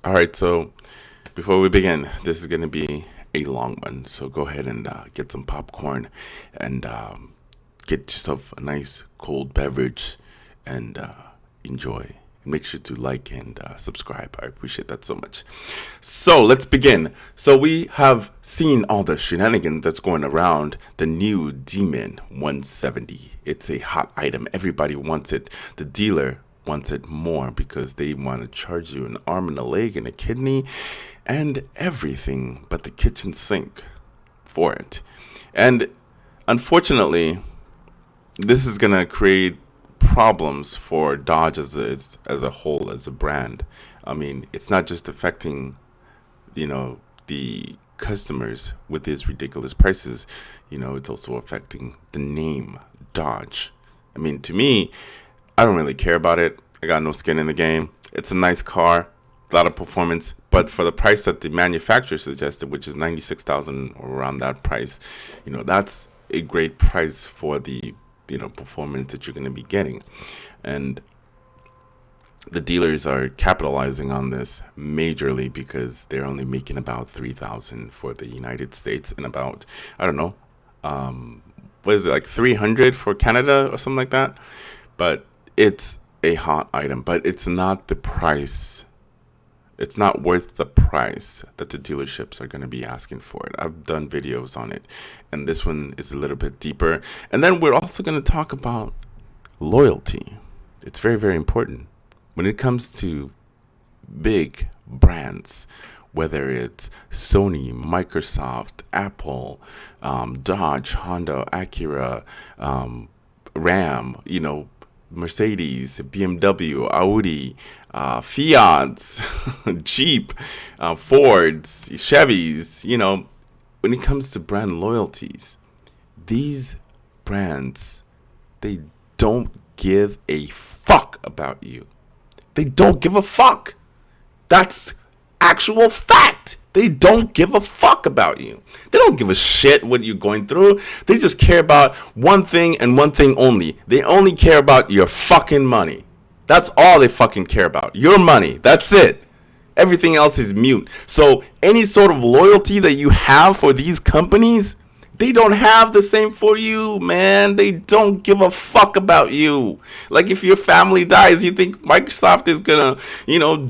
All right, so before we begin, this is going to be a long one. So go ahead and get some popcorn and get yourself a nice cold beverage and enjoy. Make sure to like and subscribe. I appreciate that so much. So let's begin. So we have seen all the shenanigans that's going around the new Demon 170. It's a hot item. Everybody wants it. The dealer wants it more because they want to charge you an arm and a leg and a kidney and everything but the kitchen sink for it. And unfortunately, this is going to create problems for Dodge as a whole, as a brand. I mean, it's not just affecting, the customers with these ridiculous prices. It's also affecting the name Dodge. I mean, to me, I don't really care about it. I got no skin in the game. It's a nice car, a lot of performance, but for the price that the manufacturer suggested, which is $96,000 or around that price, that's a great price for the performance that you're going to be getting. And the dealers are capitalizing on this majorly because they're only making about $3,000 for the United States and about, I don't know, what is it, like 300 for Canada or something like that. But it's a hot item, but it's not the price. It's not worth the price that the dealerships are going to be asking for it. I've done videos on it, and this one is a little bit deeper. And then we're also going to talk about loyalty. It's very, very important when it comes to big brands, whether it's Sony, Microsoft, Apple, Dodge, Honda, Acura, Ram, Mercedes, BMW, Audi, Fiat, Jeep, Fords, Chevys. When it comes to brand loyalties, these brands, they don't give a fuck about you. They don't give a fuck. That's actual fact. They don't give a fuck about you. They don't give a shit what you're going through. They just care about one thing and one thing only. They only care about your fucking money. That's all they fucking care about. Your money. That's it. Everything else is mute. So any sort of loyalty that you have for these companies, they don't have the same for you, man. They don't give a fuck about you. Like if your family dies, you think Microsoft is gonna,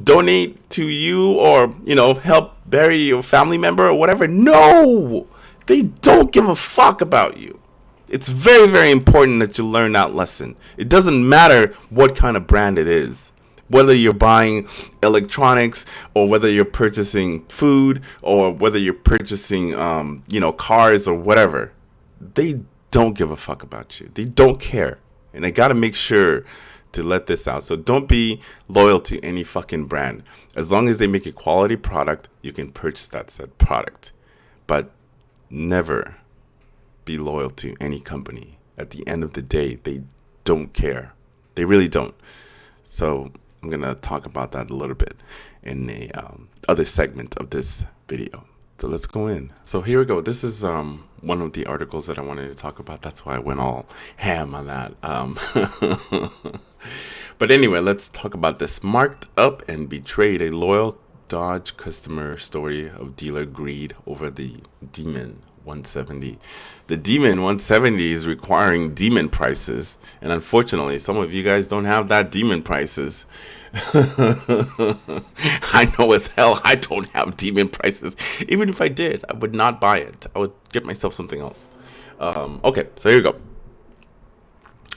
donate to you or, help bury your family member or whatever? No, they don't give a fuck about you. It's very, very important that you learn that lesson. It doesn't matter what kind of brand it is. Whether you're buying electronics or whether you're purchasing food or whether you're purchasing, cars or whatever, they don't give a fuck about you. They don't care. And I got to make sure to let this out. So don't be loyal to any fucking brand. As long as they make a quality product, you can purchase that said product. But never be loyal to any company. At the end of the day, they don't care. They really don't. So I'm going to talk about that a little bit in a other segment of this video. So let's go in. So here we go. This is one of the articles that I wanted to talk about. That's why I went all ham on that. But anyway, let's talk about this. Marked up and betrayed, a loyal Dodge customer story of dealer greed over the Demon 170. The Demon 170 is requiring demon prices, and unfortunately some of you guys don't have that demon prices. I know as hell I don't have demon prices. Even if I did, I would not buy it. I would get myself something else. Okay, so here we go.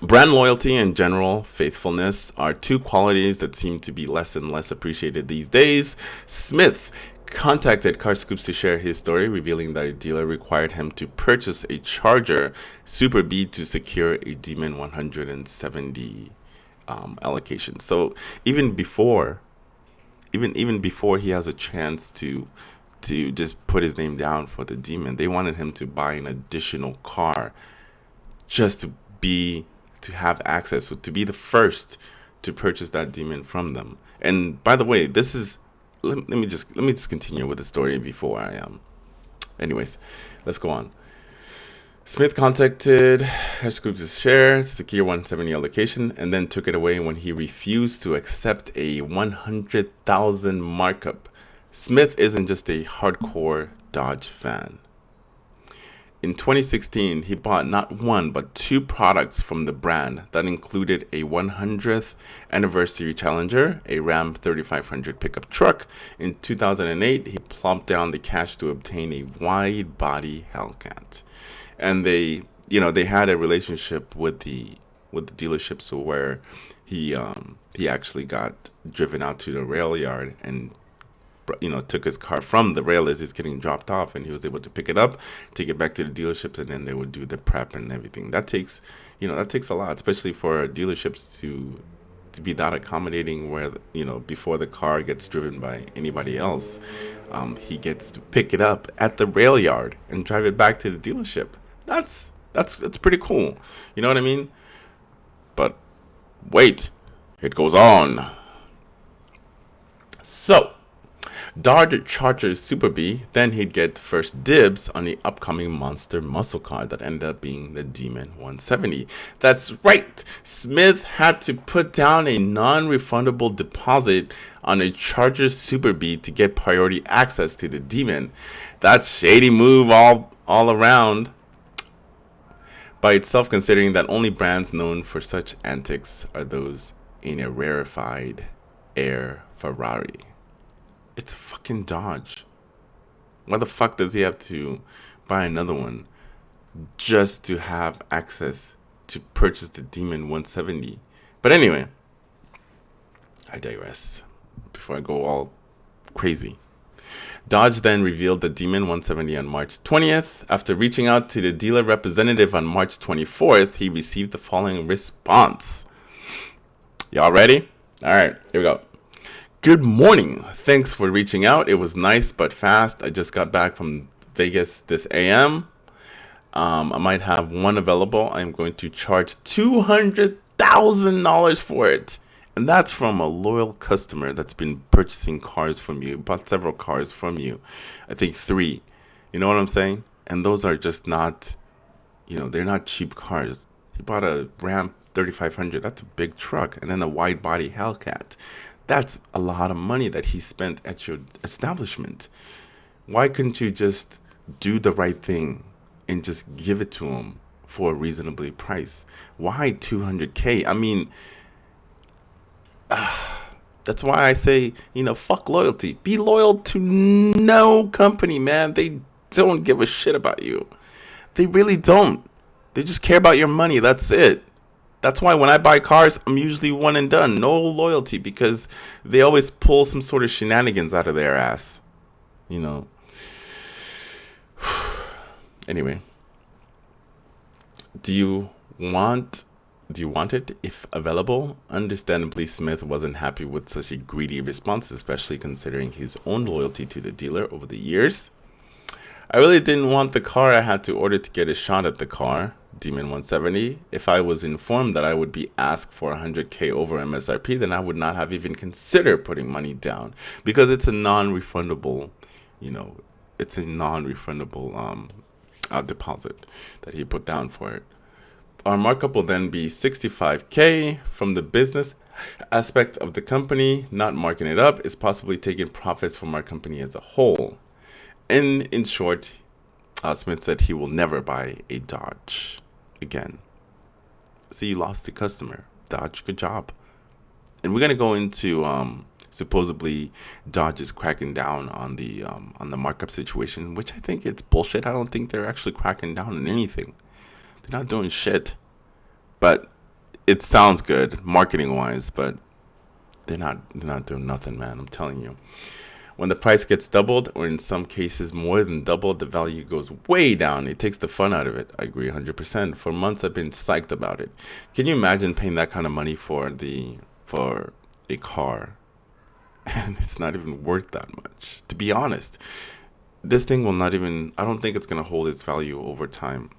Brand loyalty and general faithfulness are two qualities that seem to be less and less appreciated these days. Smith contacted Car Scoops to share his story, revealing that a dealer required him to purchase a Charger Super B to secure a Demon 170 allocation. So even before he has a chance to just put his name down for the Demon, they wanted him to buy an additional car just to have access, to be the first to purchase that Demon from them. And by the way, this is let me just continue with the story before I anyways, let's go on. Smith contacted Hesh Group's share to secure 170 allocation and then took it away when he refused to accept a 100,000 markup. Smith isn't just a hardcore Dodge fan. In 2016, he bought not one but two products from the brand that included a 100th anniversary Challenger, a Ram 3500 pickup truck. In 2008, he plopped down the cash to obtain a wide body Hellcat. And they had a relationship with the dealership, so where he actually got driven out to the rail yard and took his car from the rail as it's getting dropped off, and he was able to pick it up, take it back to the dealerships, and then they would do the prep and everything. That takes a lot, especially for dealerships to be that accommodating, where before the car gets driven by anybody else, he gets to pick it up at the rail yard and drive it back to the dealership. That's pretty cool. You know what I mean? But wait, it goes on. So Dodge Charger Super B, then he'd get first dibs on the upcoming monster muscle car that ended up being the Demon 170. That's right, Smith had to put down a non-refundable deposit on a Charger Super B to get priority access to the Demon. That's shady move all around by itself, considering that only brands known for such antics are those in a rarefied Air Ferrari. It's a fucking Dodge. Why the fuck does he have to buy another one just to have access to purchase the Demon 170? But anyway, I digress before I go all crazy. Dodge then revealed the Demon 170 on March 20th. After reaching out to the dealer representative on March 24th, he received the following response. Y'all ready? All right, here we go. Good morning. Thanks for reaching out. It was nice but fast. I just got back from Vegas this AM. I might have one available. I'm going to charge $200,000 for it. And that's from a loyal customer that's been purchasing cars from you, bought several cars from you. I think 3. You know what I'm saying? And those are just not, they're not cheap cars. He bought a Ram 3500. That's a big truck. And then a wide body Hellcat. That's a lot of money that he spent at your establishment. Why couldn't you just do the right thing and just give it to him for a reasonably price? Why $200K? I mean, that's why I say, fuck loyalty. Be loyal to no company, man. They don't give a shit about you. They really don't. They just care about your money. That's it. That's why when I buy cars, I'm usually one and done. No loyalty, because they always pull some sort of shenanigans out of their ass. Anyway. Do you want it if available? Understandably, Smith wasn't happy with such a greedy response, especially considering his own loyalty to the dealer over the years. I really didn't want the car. I had to order to get a shot at the car, Demon 170. If I was informed that I would be asked for $100K over MSRP, then I would not have even considered putting money down, because it's a non-refundable, deposit that he put down for it. Our markup will then be $65K. From the business aspect of the company, not marking it up is possibly taking profits from our company as a whole. In short, Smith said he will never buy a Dodge again. So you lost the customer. Dodge, good job. And we're gonna go into supposedly Dodge is cracking down on the markup situation, which I think it's bullshit. I don't think they're actually cracking down on anything. They're not doing shit. But it sounds good marketing wise, but they're not doing nothing, man. I'm telling you. When the price gets doubled, or in some cases more than doubled, the value goes way down. It takes the fun out of it. I agree 100%. For months, I've been psyched about it. Can you imagine paying that kind of money for a car? And it's not even worth that much. To be honest, this thing will not even, I don't think it's going to hold its value over time.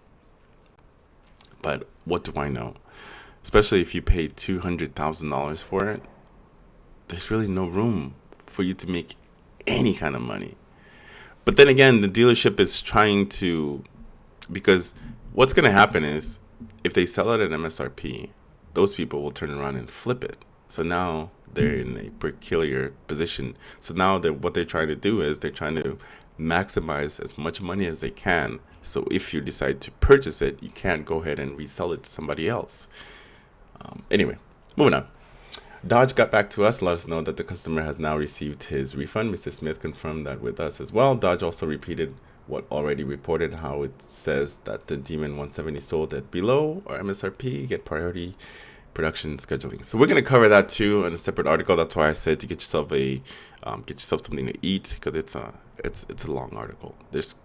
But what do I know? Especially if you pay $200,000 for it, there's really no room for you to make any kind of money. But then again, the dealership is trying to, because what's going to happen is if they sell it at MSRP, those people will turn around and flip it. So now they're in a peculiar position. So now what they're trying to do is they're trying to maximize as much money as they can. So if you decide to purchase it, you can't go ahead and resell it to somebody else. Anyway, moving on. Dodge got back to us, let us know that the customer has now received his refund. Mr. Smith confirmed that with us as well. Dodge also repeated what already reported, how it says that the Demon 170 sold at below or MSRP, get priority production scheduling. So we're going to cover that too in a separate article. That's why I said to get yourself something to eat, because it's a long article. There's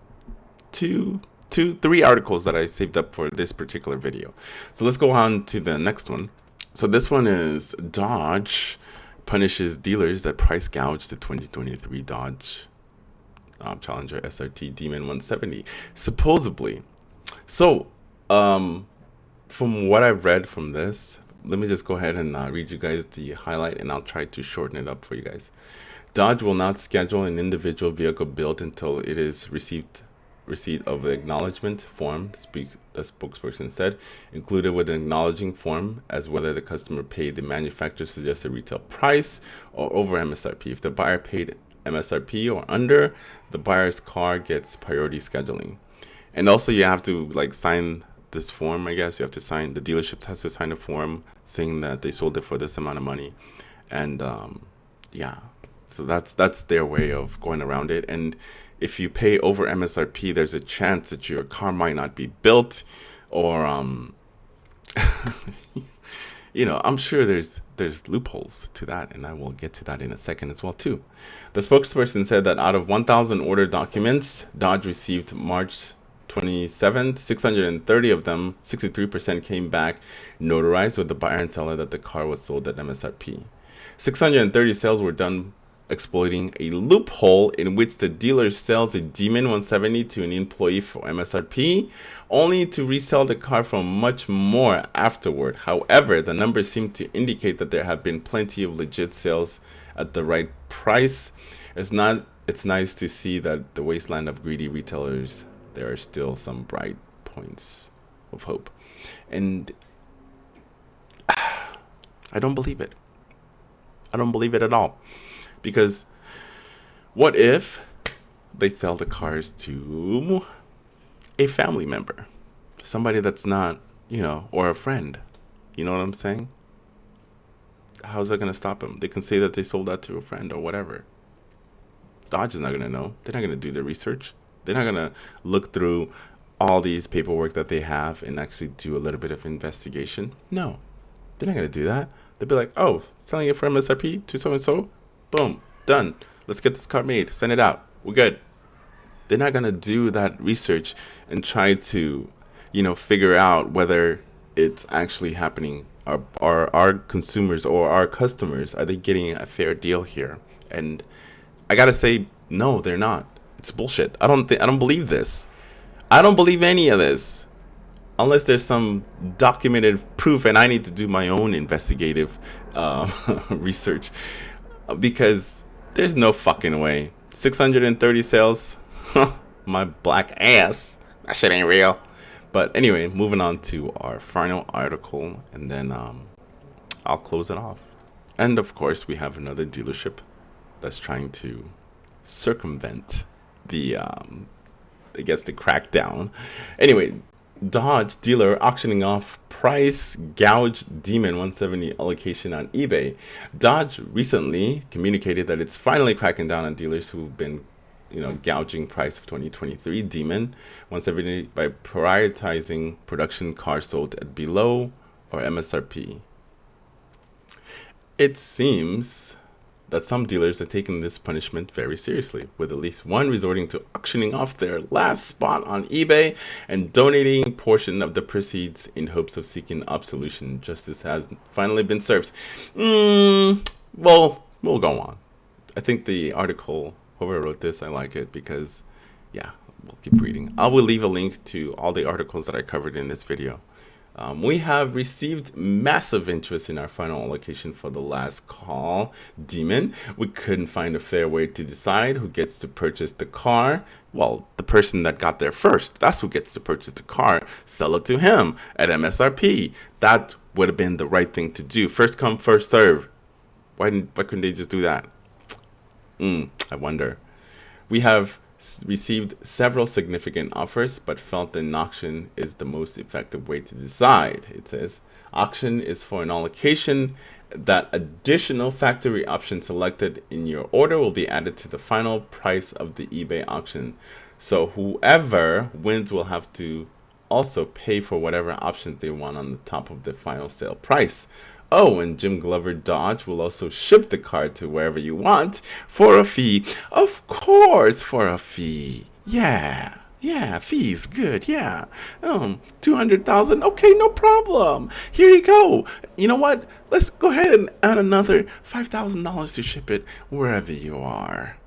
three articles that I saved up for this particular video. So let's go on to the next one. So this one is Dodge punishes dealers that price gouge the 2023 Dodge Challenger SRT Demon 170. Supposedly. So, from what I've read from this, let me just go ahead and read you guys the highlight, and I'll try to shorten it up for you guys. Dodge will not schedule an individual vehicle build until it is receipt of an acknowledgement form, the spokesperson said, included with an acknowledging form as whether the customer paid the manufacturer's suggested retail price or over MSRP. If the buyer paid MSRP or under, the buyer's car gets priority scheduling. And also you have to sign this form, I guess. You have to sign, the dealership has to sign a form saying that they sold it for this amount of money. And yeah, so that's their way of going around it. And if you pay over MSRP, there's a chance that your car might not be built, or I'm sure there's loopholes to that, and I will get to that in a second as well too. The spokesperson said that out of 1,000 order documents Dodge received March 27th, 630 of them, 63% came back notarized with the buyer and seller that the car was sold at MSRP. 630 sales were done exploiting a loophole in which the dealer sells a Demon 170 to an employee for MSRP, only to resell the car for much more afterward. However, the numbers seem to indicate that there have been plenty of legit sales at the right price. It's nice to see that the wasteland of greedy retailers, there are still some bright points of hope. And I don't believe it. I don't believe it at all. Because what if they sell the cars to a family member, somebody that's not, or a friend? You know what I'm saying? How's that going to stop them? They can say that they sold that to a friend or whatever. Dodge is not going to know. They're not going to do their research. They're not going to look through all these paperwork that they have and actually do a little bit of investigation. No, they're not going to do that. They'll be like, oh, selling it for MSRP to so-and-so? Boom, done. Let's get this car made. Send it out. We're good. They're not going to do that research and try to, figure out whether it's actually happening. Are our consumers or our customers, are they getting a fair deal here? And I got to say, no, they're not. It's bullshit. I don't believe this. I don't believe any of this. Unless there's some documented proof, and I need to do my own investigative research. Because there's no fucking way. 630 sales? My black ass. That shit ain't real. But anyway, moving on to our final article, and then I'll close it off. And of course, we have another dealership that's trying to circumvent the crackdown. Anyway, Dodge dealer auctioning off price gouge Demon 170 allocation on eBay. Dodge recently communicated that it's finally cracking down on dealers who've been, gouging price of 2023 Demon 170 by prioritizing production cars sold at below or MSRP. It seems that some dealers are taking this punishment very seriously, with at least one resorting to auctioning off their last spot on eBay and donating a portion of the proceeds in hopes of seeking absolution. Justice has finally been served. Well, we'll go on. I think the article, whoever wrote this, I like it because, yeah, we'll keep reading. I will leave a link to all the articles that I covered in this video We have received massive interest in our final allocation for the last call, Demon. We couldn't find a fair way to decide who gets to purchase the car. Well, the person that got there first, that's who gets to purchase the car. Sell it to him at MSRP. That would have been the right thing to do. First come, first serve. Why couldn't they just do that? I wonder. We have received several significant offers, but felt an auction is the most effective way to decide. It says, auction is for an allocation that additional factory option selected in your order will be added to the final price of the eBay auction. So whoever wins will have to also pay for whatever options they want on the top of the final sale price. Oh, and Jim Glover Dodge will also ship the car to wherever you want for a fee. Of course, for a fee. Yeah, fee's good. Yeah. 200,000. Okay, no problem. Here you go. You know what? Let's go ahead and add another $5,000 to ship it wherever you are.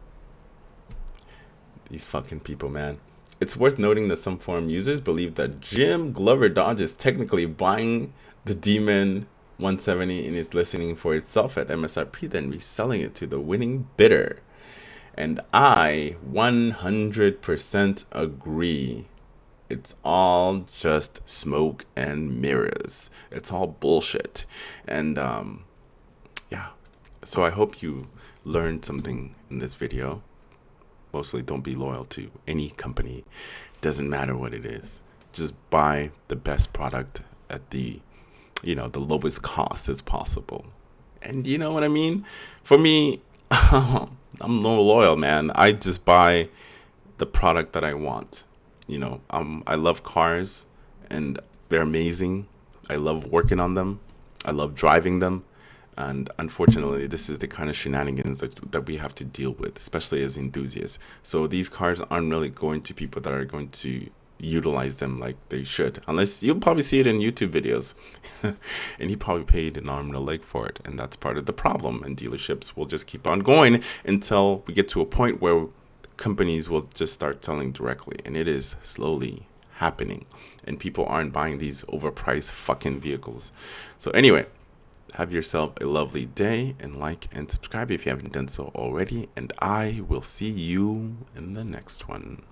These fucking people, man. It's worth noting that some forum users believe that Jim Glover Dodge is technically buying the Demon 170 and is listening for itself at MSRP, then reselling it to the winning bidder. And I 100% agree. It's all just smoke and mirrors. It's all bullshit. And yeah, so I hope you learned something in this video. Mostly don't be loyal to any company. Doesn't matter what it is. Just buy the best product at the lowest cost as possible. And you know what I mean? For me, I'm no loyal, man. I just buy the product that I want. I love cars and they're amazing. I love working on them. I love driving them. And unfortunately, this is the kind of shenanigans that we have to deal with, especially as enthusiasts. So these cars aren't really going to people that are going to utilize them like they should, unless you'll probably see it in YouTube videos and he probably paid an arm and a leg for it, and that's part of the problem. And dealerships will just keep on going until we get to a point where companies will just start selling directly, and it is slowly happening, and people aren't buying these overpriced fucking vehicles. So anyway, have yourself a lovely day, and like and subscribe if you haven't done so already, and I will see you in the next one.